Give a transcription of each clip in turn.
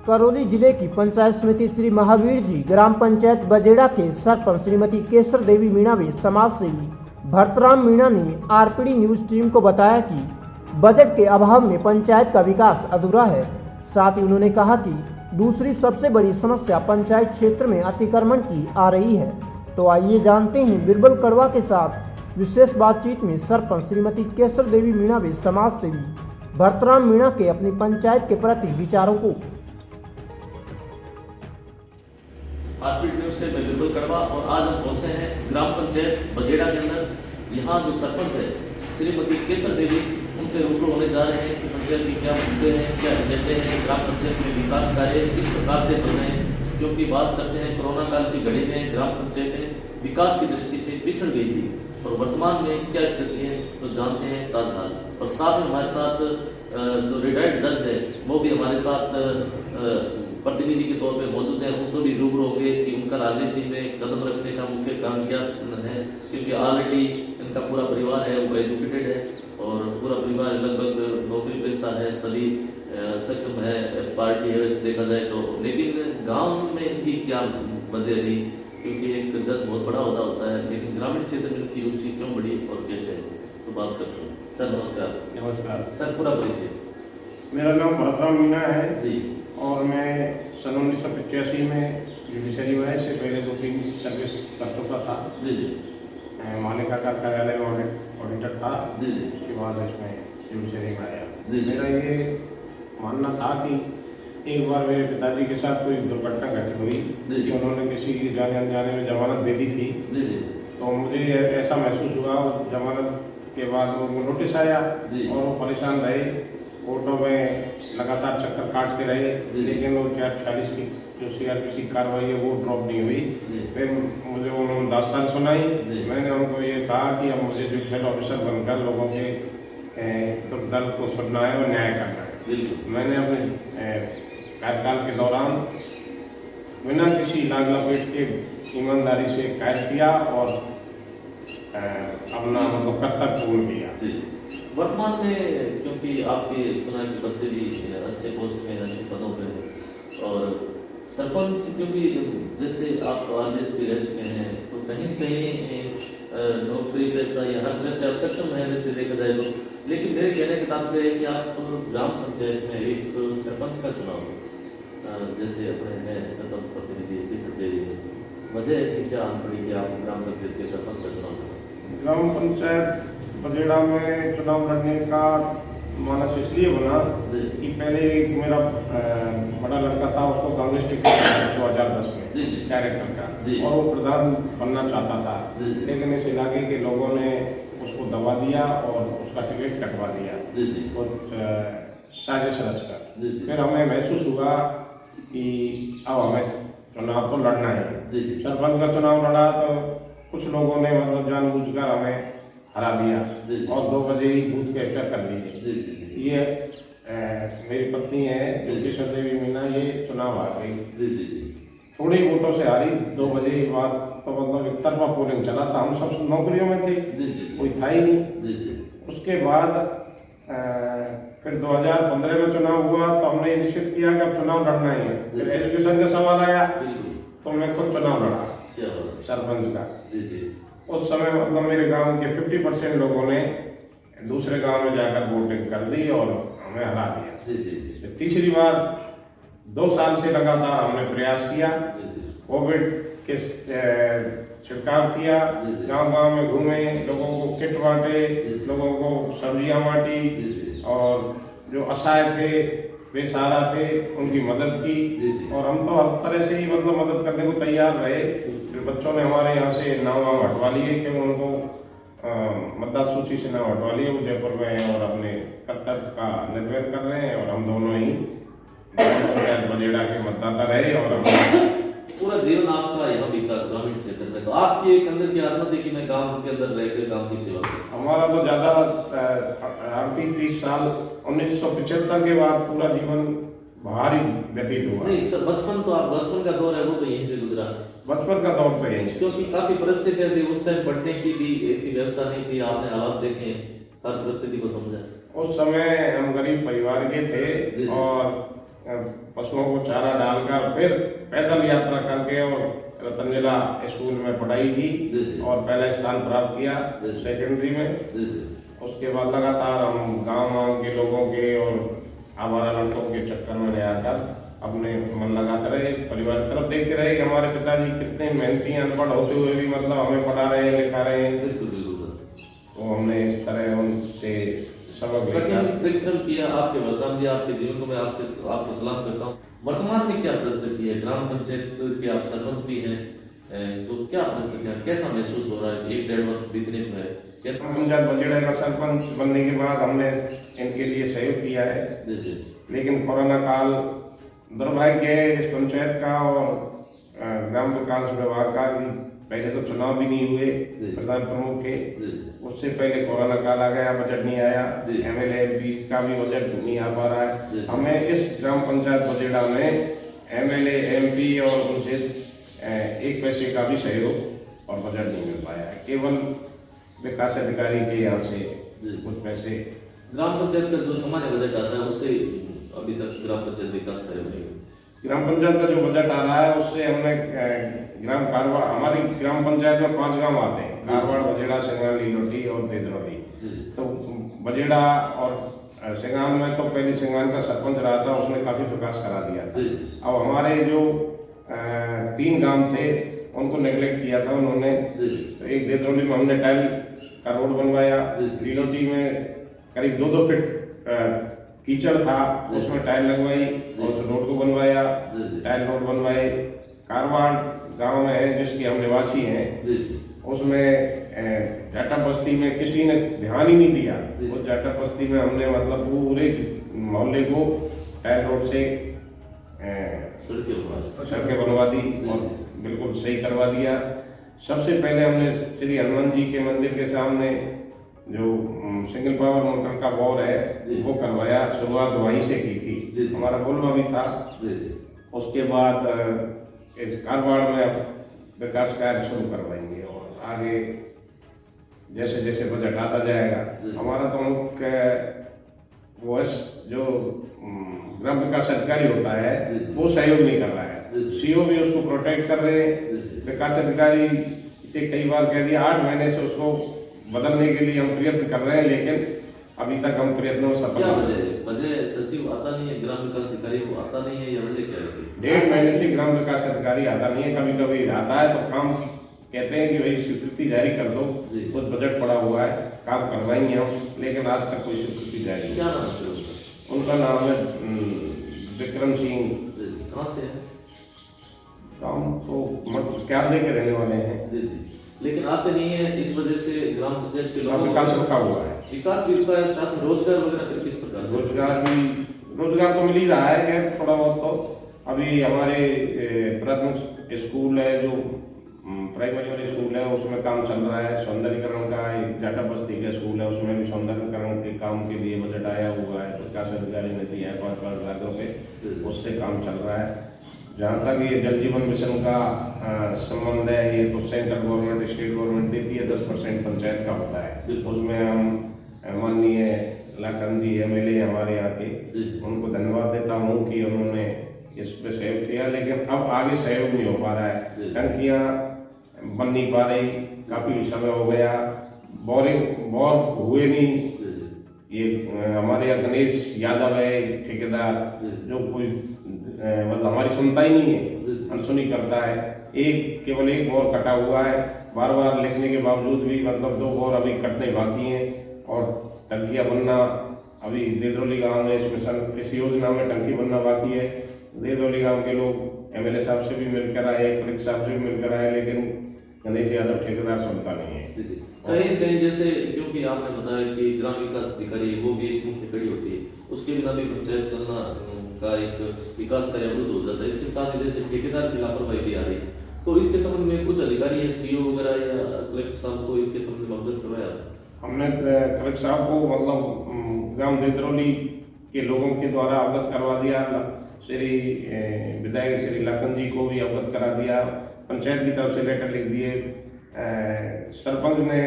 करौली जिले की पंचायत समिति श्री महावीर जी ग्राम पंचायत बजेड़ा के सरपंच श्रीमती केसर देवी मीणा व समाज सेवी भरतराम मीणा ने आरपीडी न्यूज टीम को बताया कि बजट के अभाव में पंचायत का विकास अधूरा है। साथ ही उन्होंने कहा कि दूसरी सबसे बड़ी समस्या पंचायत क्षेत्र में अतिक्रमण की आ रही है। तो आइए जानते हैं बिरबल कड़वा के साथ विशेष बातचीत में सरपंच श्रीमती केसर देवी मीणा व समाज सेवी भरतराम मीणा के अपनी पंचायत के प्रति विचारों को। आरपीडी न्यूज से मैं बिरबल कड़वा और आज हम पहुंचे हैं ग्राम पंचायत बजेड़ा के अंदर। यहाँ जो सरपंच है श्रीमती केसर देवी, उनसे रूबरू होने जा रहे हैं कि पंचायत के क्या मुद्दे हैं, क्या एजेंडे हैं, ग्राम पंचायत में विकास कार्य किस प्रकार से चल रहे हैं। क्योंकि बात करते हैं कोरोना काल की घड़ी में ग्राम पंचायतें विकास की दृष्टि से पिछड़ गई थी और वर्तमान में क्या स्थिति है तो जानते हैं ताजहाल। और साथ में हमारे साथ जो रिटायर्ड जज है वो भी हमारे साथ प्रतिनिधि के तौर पे मौजूद है। उनसे भी रूबरू होंगे कि उनका राजनीति में कदम रखने का मुख्य कारण क्या है, क्योंकि ऑलरेडी इनका पूरा परिवार है वो एजुकेटेड है और पूरा परिवार लगभग नौकरी पेशा है, सभी सक्षम है, पार्टी है वैसे देखा जाए तो। लेकिन गांव में इनकी क्या वजह रही, क्योंकि एक जज बहुत बड़ा होता है, लेकिन ग्रामीण क्षेत्र में इनकी रुचि क्यों बढ़ी और कैसे है, तो बात करते हैं। सर नमस्कार। नमस्कार सर, पूरा परिचय। मेरा नाम भरतराम मीणा है जी और मैं सन 1985 में जुडिशरी में से पहले 2-3 सर्विस कर चुका था। जी जी मालिका का कार्यालय में ऑडिटर था। जी जी उसके बाद इसमें जुडिशरी में आया। जी। मेरा ये मानना था कि एक बार मेरे पिताजी के साथ कोई दुर्घटना घटित हुई कि उन्होंने किसी की जाने अनजाने में जमानत दे दी थी। जी जी तो मुझे ऐसा महसूस हुआ, जमानत के बाद वो नोटिस आया और वो परेशान रहे, कोर्टों में लगातार चक्कर काटते रहे, लेकिन वो 446 की जो सीआरपीसी कार्रवाई है वो ड्रॉप नहीं हुई। फिर मुझे उन्होंने दास्तान सुनाई। मैंने उनको ये कहा कि अब मुझे जुडिशल ऑफिसर बनकर लोगों के दुख दर्द को सुनना है और न्याय करना है। मैंने अपने कार्यकाल के दौरान बिना किसी लाग लपेट के ईमानदारी से कार्य किया और अपना कर्तव्य पूर्ण किया। वर्तमान में क्योंकि आपके सुना कि बच्चे भी अच्छे पोस्ट में, अच्छे पदों पे हैं और सरपंच, क्योंकि जैसे आप आरजेएसपी रह चुके हैं तो कहीं न कहीं नौकरी पेशा या हर तरह से अब सक्षम है वैसे देखा जाए तो। लेकिन मेरे कहने का तात्पर्य है कि आप ग्राम पंचायत में एक सरपंच का चुनाव जैसे अपने हैं सरपंच प्रतिनिधि केसर देवी, वजह ऐसी क्या आन पड़ी कि आप ग्राम पंचायत के सरपंच का चुनाव करें? ग्राम पंचायत बजेड़ा में चुनाव लड़ने का मानस इसलिए बना कि पहले एक मेरा बड़ा लड़का था, उसको कांग्रेस टिकट 2010 में डायरेक्टर का, और वो प्रधान बनना चाहता था, लेकिन इस इलाके के लोगों ने उसको दबा दिया और उसका टिकट कटवा दिया और साजिश रचकर। फिर हमें महसूस हुआ कि अब हमें चुनाव तो लड़ना है। सरपंच का चुनाव लड़ा तो कुछ लोगों ने मतलब जानबूझकर हमें हरा दिया और 2 बजे ही बूथ कैप्चर कर लिए। ये मेरी पत्नी है केसर देवी मीणा, ये चुनाव हार गई, थोड़ी वोटों से हारी। 2 बजे के बाद तो मतलब एक तरफा पोलिंग चला था, हम सब नौकरियों में थे, कोई था ही नहीं। उसके बाद फिर 2015 में चुनाव हुआ तो हमने निश्चित किया कि अब चुनाव लड़ना ही है। फिर एजुकेशन का सवाल आया तो मैं खुद चुनाव लड़ा सरपंच का। उस समय मतलब मेरे गांव के 50% लोगों ने दूसरे गांव में जाकर वोटिंग कर दी और हमें हरा दिया। तीसरी बार 2 साल से लगातार हमने प्रयास किया, कोविड के छिड़काव किया, गांव-गांव में घूमे, लोगों को किट बांटे, लोगों को सब्जियां बांटी और जो असहाय थे, बेसहारा थे, उनकी मदद की। और हम तो हर तरह से ही मतलब मदद करने को तैयार रहे। फिर बच्चों ने हमारे यहाँ से नाम हटवा लिए क्योंकि उनको मतदार सूची से नाम हटवा लिए। वो जयपुर में हैं और अपने कर्तव्य का निर्वहन कर रहे हैं और हम दोनों ही बजेड़ा के मतदाता रहे और हम पूरा जीवन आपका यहाँ बीता ग्रामीण क्षेत्र में। तो आपकी एक अंदर की आदत है कि मैं गांव के अंदर रहकर गांव की सेवा करूं। हमारा तो ज़्यादा 38-30 साल 1975 के बाद पूरा जीवन बाहर ही व्यतीत हुआ। नहीं सर, बचपन तो आप बचपन का दौर है वो तो यहीं से गुजरा। बचपन का दौर तो यहीं, क्योंकि काफी परिस्थितियां थी उस टाइम, पढ़ने की भी इतनी व्यवस्था नहीं थी, आपने हालात देखे, हर परिस्थिति को समझा। उस समय हम गरीब परिवार के थे और पशुओं को चारा डालकर फिर पैदल यात्रा करके और रतनजिला स्कूल में पढ़ाई की और पहला स्थान प्राप्त किया सेकेंडरी में। उसके बाद लगातार हम गांव के लोगों के और आवारा लड़कों के चक्कर में आकर अपने मन लगाते रहे, परिवार की तरफ देखते रहे कि हमारे पिताजी कितने मेहनती अनपढ़ होते हुए भी मतलब हमें पढ़ा रहे हैं, लिखा रहे हैं। तो हमने इस तरह उनसे सबक परिश्रम किया। आपके बलराम जी, आपके जीवन को मैं आपको सलाम करता हूँ। वर्तमान में क्या परिस्थिति है? ग्राम पंचायत के आप सरपंच भी हैं, तो क्या परिस्थिति है, कैसा महसूस हो रहा है? 1-1.5 वर्ष बीतने को है, कैसा? पंचायत बजेड़ा का सरपंच बनने के बाद हमने इनके लिए सहयोग किया है, लेकिन कोरोना काल दुर्भाग्य है इस पंचायत का और ग्राम विकास विभाग का। पहले तो चुनाव भी नहीं हुए प्रधान प्रमुख के, उससे पहले कोरोना काल आ गया, बजट नहीं आया, एमएलए एमपी का भी बजट नहीं आ पा रहा है। हमें इस ग्राम पंचायत बजेड़ा में एमएलए एमपी और उनसे 1 पैसे का भी सहयोग और बजट नहीं मिल पाया है। केवल विकास अधिकारी के यहाँ से कुछ पैसे। ग्राम पंचायत का जो सामान्य बजट आता है उससे अभी तक ग्राम पंचायत विकास कार्य नहीं। ग्राम पंचायत का जो बजट आ रहा है उससे हमने ग्राम कारवाड़, हमारी ग्राम पंचायत में 5 गांव आते हैं, कारवाड़, बजेड़ा, सिंगान, लीलोटी और देदरौली। तो बजेड़ा और सिंगान में तो पहले सिंगान का सरपंच रहा था, उसने काफी विकास करा दिया था। अब हमारे जो 3 गांव थे उनको नेग्लेक्ट किया था उन्होंने। तो एक देदरौली में हमने टाइल का रोड बनवाया, लीलोटी में करीब 2-2 फीट कीचड़ था, उसमें टाइल लगवाई और उस रोड को बनवाया, टाइल रोड बनवाए। कारवाड़ गांव में है जिसके हम निवासी हैं, उसमें जाटा बस्ती में किसी ने ध्यान ही नहीं दिया। उस जाटा बस्ती में हमने मतलब पूरे मोहल्ले को टाइल रोड से सड़कें बनवा दी और बिल्कुल सही करवा दिया। सबसे पहले हमने श्री हनुमान जी के मंदिर के सामने जो सिंगल पावर मोटर का बोर है वो करवाया, शुरुआत वहीं से की थी, हमारा बोलवा भी था। उसके बाद इस कारवाड़ में अब विकास कार्य शुरू करवाएंगे और आगे जैसे जैसे बजट आता जाएगा। हमारा तो मुख्य वो जो ग्राम विकास अधिकारी होता है वो सहयोग नहीं कर रहा है, सीओ भी उसको प्रोटेक्ट कर रहे हैं। विकास अधिकारी से कई बार कह दिया, 8 महीने से उसको बदलने के लिए हम प्रयत्न कर रहे हैं, लेकिन अभी तक हम प्रयत्नों में सफल नहीं। वजह सचिव आता नहीं है, ग्राम विकास अधिकारी वो आता नहीं है, या वजह क्या है? 1.5 महीने से ग्राम विकास अधिकारी आता नहीं है। कभी कभी आता है तो काम कहते हैं कि भाई स्वीकृति जारी कर दो, कुछ बजट पड़ा हुआ है, काम करवाएंगे हम, लेकिन आज तक कोई स्वीकृति जारी नहीं। क्या नाम है उनका? नाम है विक्रम सिंह। कहाँ से है? काम तो क्यारदे के रहने वाले हैं। जी जी, लेकिन आते नहीं है, इस वजह से ग्राम पंचायत के लोगों विकास रुका हुआ है। विकास भी रुका है, साथ में रोजगार वगैरह किस प्रकार से? रोजगार तो मिल ही रहा है, खैर थोड़ा बहुत। तो अभी हमारे प्राथमिक स्कूल है, जो प्राइमरी वाले स्कूल है, उसमें काम चल रहा है सौंदर्यीकरण का। जाटा बस्ती का स्कूल है, उसमें भी सौंदर्यीकरण के काम के लिए बजट आया हुआ है, विकास अधिकारी ने दिया है 5 लाख रुपए, उससे काम चल रहा है। जहाँ तक ये जल जीवन मिशन का संबंध है, ये तो सेंट्रल गवर्नमेंट, स्टेट गवर्नमेंट देती है, 10% पंचायत का होता है। उसमें हम माननीय लखन जी एमएलए हमारे यहाँ के, उनको धन्यवाद देता हूँ कि उन्होंने इस पे सहयोग किया, लेकिन अब आगे सहयोग नहीं हो पा रहा है। टंकियाँ बन नहीं पा रही, काफी समय हो गया, बोर हुए नहीं। ये हमारे यहाँ गणेश यादव है ठेकेदार, जो कोई मतलब हमारी सुनता ही नहीं है, अनसुनी करता है। केवल एक बोर कटा हुआ है, बार बार लिखने के बावजूद भी मतलब 2 बोर अभी कटने बाकी हैं। और टंकियाँ बनना अभी देदरौली गांव में इस योजना में टंकी बनना बाकी है। देदरौली गांव के लोग एमएलए साहब से भी मिलकर आए, कलेक्टर साहब से भी मिलकर आए, लेकिन गणेश यादव ठेकेदार सुनता नहीं है। कहीं कहीं जैसे, क्योंकि आपने बताया कि ग्राम विकास अधिकारी वो भी एक मुख्य कड़ी होती है, उसके बिना भी पंचायत चलना का एक विकास कार्य अवरुद्ध हो जाता है। इसके साथ ही जैसे ठेकेदार की लापरवाही भी आ रही, तो इसके संबंध में कुछ अधिकारी है, सीओ वगैरह या कलेक्टर साहब को इसके संबंध में अवगत करवाया? हमने कलेक्टर साहब को मतलब ग्राम देदरौली के लोगों के द्वारा अवगत करवा दिया। श्री विधायक श्री लखन जी को भी अवगत करा दिया, पंचायत की तरफ से लेटर लिख दिए। सरपंच ने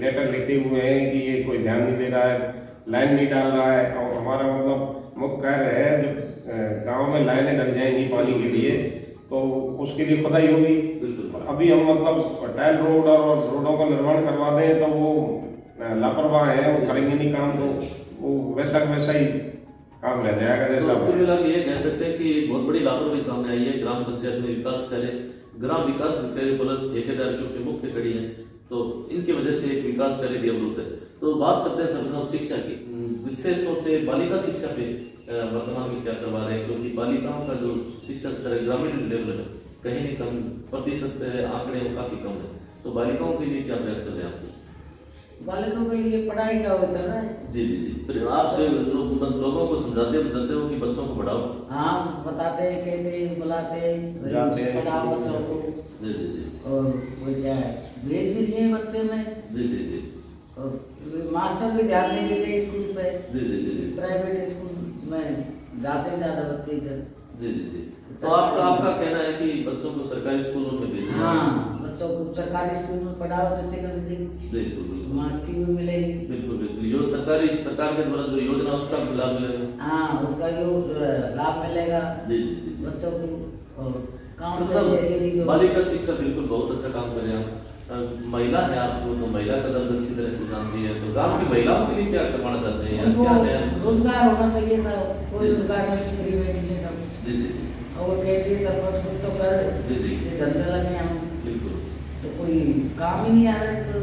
लेटर लिखे हुए हैं कि ये कोई ध्यान नहीं दे रहा है, लाइन नहीं डाल रहा है। और हमारा मतलब मुख्य कार्य है, जब गांव में लाइनें लग जाएंगी पानी के लिए, तो उसके लिए खुदाई होगी। बिल्कुल। अभी हम मतलब टाइल रोड और रोडों का निर्माण करवा दें तो वो लापरवाह है, वो करेंगे नहीं काम, तो वो वैसा ही काम रह जाएगा जैसा। तो कुल मिला के ये कह सकते हैं कि बहुत बड़ी लापरवाही सामने आई है। ग्राम पंचायत में विकास करे, ग्राम विकास करे प्लस ठेकेदार क्योंकि मुख्य कड़ी है, तो इनकी वजह से एक विकास कार्य भी अवरुद्ध है। तो बात करते हैं सर्वप्रथम शिक्षा की, विशेष तौर से बालिका शिक्षा पे वर्तमान में क्या करवा रहे हैं, क्योंकि बालिकाओं का जो शिक्षा स्तर है ग्रामीण लेवल में कहीं नहीं कम प्रतिशत आंकड़े वो काफी कम है। तो बालिकाओं के लिए क्या प्रयास चल रहे हैं आपके? बालिकाओं के लिए पढ़ाई का वो चल रहा है। जी जी जी। फिर आपसे लोगों को समझाते हो कि बच्चों को पढ़ाओ? हाँ, बताते हैं, कहते हैं, बुलाते हैं, जाते हैं, पढ़ाओ बच्चों को। जी जी जी। और वो क्या है, भेज भी दिए बच्चे में। जी जी जी। और मास्टर भी ध्यान नहीं देते स्कूल पे। जी जी जी। प्राइवेट स्कूल में जाते ज्यादा बच्चे इधर। जी जी जी। तो आपका कहना है कि बच्चों को सरकारी स्कूलों में भेजना? हाँ, बच्चों को सरकारी स्कूल में पढ़ाओ जैसे करते, बिल्कुल बिल्कुल। वहाँ अच्छी भी मिलेगी। बिल्कुल बिल्कुल। जो सरकार के द्वारा जो योजना उसका भी लाभ मिलेगा। हाँ, उसका जो लाभ मिलेगा जी जी जी। बच्चों को। और काम मतलब बालिका शिक्षा बिल्कुल बहुत अच्छा काम कर रहे हैं आप। महिला है आपको, तो महिला का दर्द अच्छी तरह से जानती है, तो गांव की महिलाओं के लिए क्या करवाना चाहते हैं? क्या नया? रोजगार होना चाहिए सब, कोई रोजगार नहीं, फ्री बैठी है सब। जी जी। और वो कहती है सरपंच खुद तो कर, जी जी। ये धंधा लगे हम, बिल्कुल। तो कोई काम ही नहीं आ रहा है। तो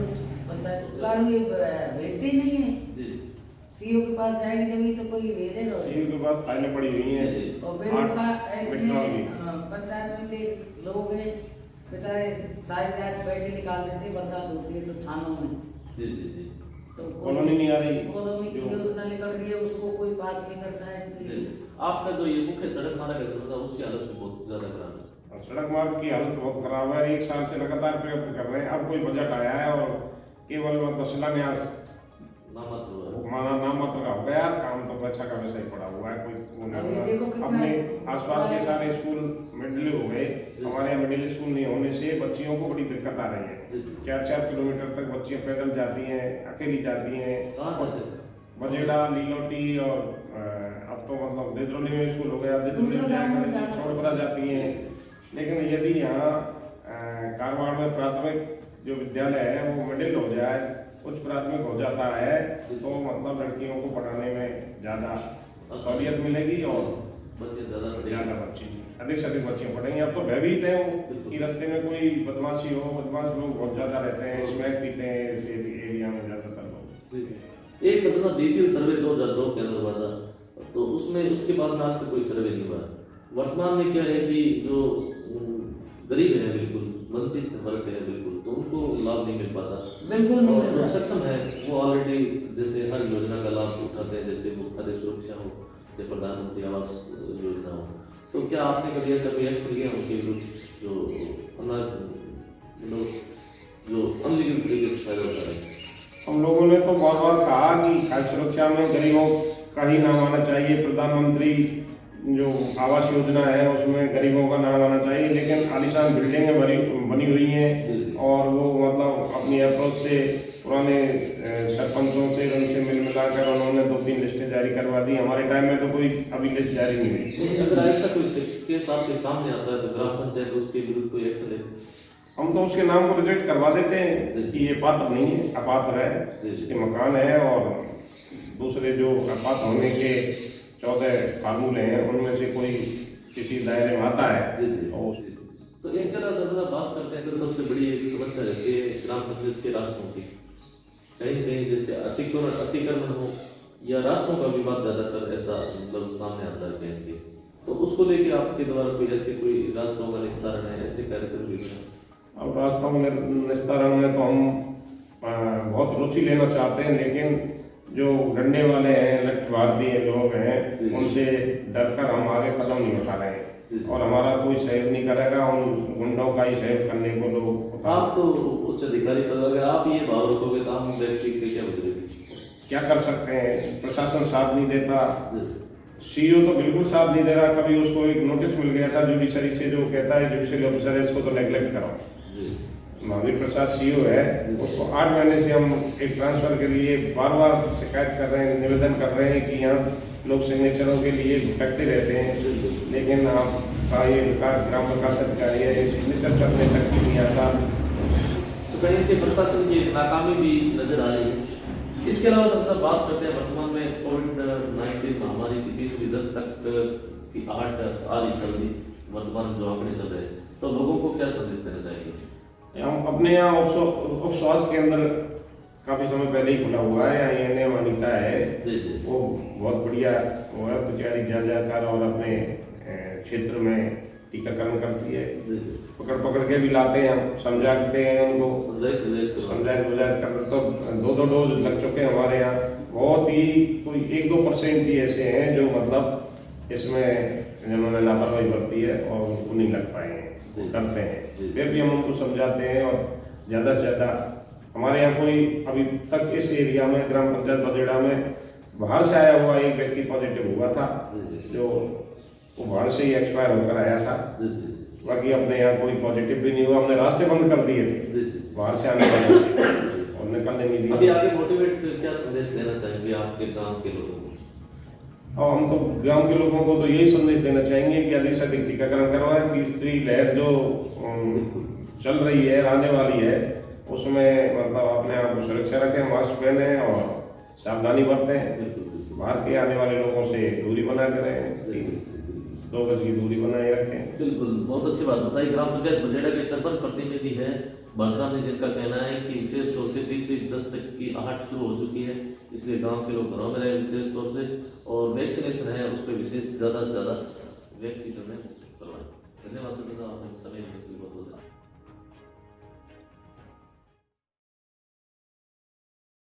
पंचायत सरकार ये भेजते ही नहीं है। जी। सीओ के पास जाएगी जब तो कोई भेजेगा। सीओ के पास फाइलें पड़ी हुई हैं। और बेरोजगार पंचायत में थे लोग हैं बेचारे, सारी रात बैठे निकाल देते, बरसात होती है तो छानों में। जी जी जी। तो कॉलोनी नहीं आ रही, कॉलोनी की योजना निकल रही है, उसको कोई पास नहीं करता है। जी। आपका जो ये मुख्य सड़क मार्ग है था उसकी हालत भी बहुत ज्यादा खराब है। सड़क मार्ग की हालत बहुत खराब है। 1 साल से लगातार प्रयत्न कर रहे हैं। अब कोई बजट आया है और केवल मतलब शिलान्यास नामात्र हुआ है। नामात्र का हो गया, काम तो पैसा का वैसा ही पड़ा हुआ है। कोई अपने आसपास के सारे स्कूल मिडिल हो गए, हमारे यहाँ मिडिल स्कूल नहीं होने से बच्चियों को बड़ी दिक्कत आ रही है। 4-4 किलोमीटर तक बच्चियाँ पैदल जाती हैं, अकेली जाती हैं। बजेड़ा, लीलोटी और अब तो मतलब देदरोली में स्कूल हो गया, देदरोली छोड़परा जाती हैं। लेकिन यदि यहाँ कारवाड़ में प्राथमिक जो विद्यालय है वो मिडिल हो जाए, उच्च प्राथमिक हो जाता है, तो मतलब लड़कियों को पढ़ाने में ज़्यादा सहूलियत मिलेगी और बच्चे अधिक से अधिक बच्चियाँ पढ़ेंगी। अब तो भयभीत है वो कि रास्ते में कोई बदमाश लोग बहुत ज़्यादा रहते हैं, स्मैक पीते हैं इस एरिया में ज़्यादातर लोग। एक सबसे बीपीएल सर्वे 2002 के अंदर हुआ था, तो उसमें उसके बाद में आज तक कोई सर्वे नहीं हुआ। वर्तमान में क्या है कि जो गरीब है, बिल्कुल वंचित वर्ग है, बिल्कुल तो उनको लाभ नहीं मिल पाता। बिल्कुल नहीं और जो सक्षम है वो ऑलरेडी जैसे हर योजना का लाभ उठाते हैं, जैसे वो खाद्य सुरक्षा हो, जैसे प्रधानमंत्री आवास योजना हो। तो क्या आपने कभी ऐसा कोई एक्शन लिया उनके जो जो अनलीगल तरीके से फायदा उठा रहे हैं? हम लोगों ने तो बार बार कहा कि खाद्य सुरक्षा में गरीबों का ही नाम आना चाहिए। प्रधानमंत्री जो आवास योजना है उसमें गरीबों का नाम आना चाहिए, लेकिन आलीशान बिल्डिंगें बनी हुई हैं और वो मतलब अपनी अप्रोच से पुराने सरपंचों से उनसे मिल मिलाकर उन्होंने 2-3 लिस्टें जारी करवा दी। हमारे टाइम में तो कोई अभी लिस्ट जारी नहीं हुई। अगर ऐसा कोई केस आपके सामने आता है तो ग्राम पंचायत उसके विरुद्ध कोई एक्शन लेती है? हम तो उसके नाम को रिजेक्ट करवा देते हैं कि ये पात्र नहीं है, अपात्र है, इसके मकान है और दूसरे जो अपात्र होने के 14 फार्मूले हैं उनमें से कोई किसी दायरे में आता है। तो इसके अलावा ज़्यादा बात करते हैं कि सबसे बड़ी एक समस्या रहती है ग्राम पंचायत के रास्तों की। कहीं कहीं जैसे अतिक्रमण हो या रास्तों का विवाद ज़्यादातर ऐसा मतलब सामने आता है कहीं के, तो उसको लेके आपके द्वारा कोई ऐसे कोई रास्तों का निस्तारण है, ऐसे कार्यक्रम भी हैं? अब रास्तों में निस्तारण में तो हम बहुत रुचि लेना चाहते हैं, लेकिन जो डंडे वाले हैं, लठ भारतीय लोग हैं, उनसे डरकर हम आगे कदम नहीं उठा रहे हैं और हमारा कोई सहयोग नहीं करेगा। उन गुंडों का ही सहयोग करने को लोग। आप तो उच्च अधिकारी पर अगर आप ये भाव रखोगे तो हम व्यक्ति के क्या बदलेंगे? क्या कर सकते हैं? प्रशासन साथ नहीं देता, सीईओ तो बिल्कुल साथ नहीं दे रहा। कभी उसको एक नोटिस मिल गया था जुडिशरी से जो कहता है जुडिशरी ऑफिसर है इसको तो नेग्लेक्ट करो। महावीर प्रसाद सीईओ है, उसको 8 महीने से हम एक ट्रांसफर के लिए बार बार शिकायत कर रहे हैं, निवेदन कर रहे हैं कि यहाँ लोग सिग्नेचरों के लिए भटकते रहते हैं, लेकिन आपका ये ग्राम विकास अधिकारी है, ये सिग्नेचर करने तक भी नहीं आता। तो कहीं के प्रशासन की नाकामी भी नजर आ रही है। इसके अलावा सब बात करते हैं वर्तमान में कोविड-19 महामारी की तीसरी दस्तक की आहट आ रही चल रही, वर्तमान जो आंकड़े चल रहे हैं, तो लोगों को क्या संदेश देना चाहिए? हम अपने यहाँ उप स्वास्थ्य केंद्र काफी समय पहले ही खुला हुआ है, यहाँ एनएम अनीता है, वो बहुत बढ़िया वो है, बेचारी जा और अपने क्षेत्र में टीकाकरण करती है, पकड़ के भी लाते हैं, हम समझाते हैं उनको, समझाइश करते। तो 2 डोज लग चुके हैं हमारे यहाँ। बहुत ही कोई 1-2% ही ऐसे हैं जो मतलब इसमें जिन्होंने लापरवाही बरती है और उनको नहीं लग पाए हैं, करते हैं। फिर भी हम उनको समझाते हैं और ज़्यादा से ज़्यादा हमारे यहाँ कोई अभी तक इस एरिया में ग्राम पंचायत बजेड़ा में बाहर से आया हुआ एक व्यक्ति पॉजिटिव हुआ था, जो वो बाहर से ही एक्सपायर होकर आया था। बाकी अपने यहाँ कोई पॉजिटिव भी नहीं हुआ। हमने रास्ते बंद कर दिए थे बाहर से आने वाले और निकलने नहीं दिया। अभी आगे मोटिवेट क्या संदेश देना चाहेंगे आपके गांव के लोगों को? और हम तो गांव के लोगों को तो यही संदेश देना चाहेंगे कि अधिक से अधिक टीकाकरण करवाएं। तीसरी लहर जो चल रही है, आने वाली है, उसमें मतलब अपने आप को सुरक्षा रखें, मास्क पहने और सावधानी बरतें, बाहर के आने वाले लोगों से दूरी बना के रहें, 2 गज की दूरी बनाए रखें। बिल्कुल, बहुत अच्छी बात बताई। ग्राम पंचायत बजेड़ा के सरपंच प्रतिनिधि है भरतराम ने, जिनका कहना है कि विशेष तौर से तीसरी दस्तक की आहट शुरू हो चुकी है, इसलिए गांव के लोग घरों में रहे विशेष तौर से, और वैक्सीनेशन है उस पर विशेष ज़्यादा से ज़्यादा वैक्सीन करवाएं। धन्यवाद सर, आपने समय